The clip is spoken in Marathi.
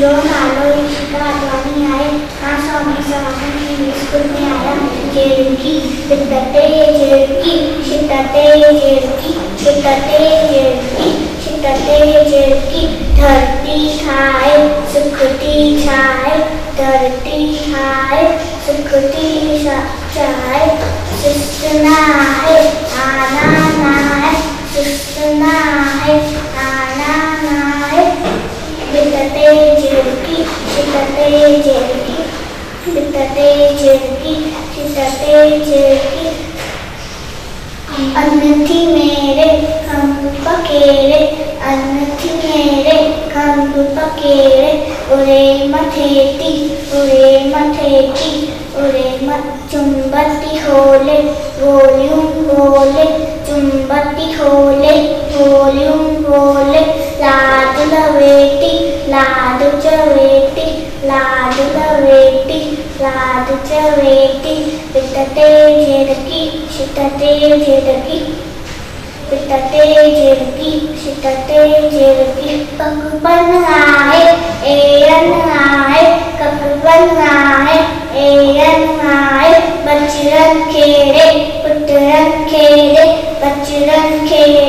जो नालो इशिका अडवाणी आहे हा स्वामी समर्थांनी स्कूल में आया जेरकी बितते जेरकी शितते जेरकी शितते जेरकी शितते जेरकी धरती खाए सुखती छाए धरती खाए सुखती छाए सुस्तना है आना ना है सुस्तना है आना ना है बितते जेरकी शितते जेरकी बितते जेरकी शितते जेरकी अन्न थी मेरे हम पकेरे अन्न थी मेरे हम पकेरे उरे मथेती उरे चुंबती होले वॉल्यूम बोले चुंबती होले वॉल्यूम बोले लाडू लवेटी लाडू चवेटी लाडू लवेटी लाडू चवेटी बितते जेरकी शितते जेरकी बितते जेरकी शितते जेरकी कपन आए एरन आए कपन आए एरन आए बचरन खेड़े पुत्रन खेड़े बचरन खेड़े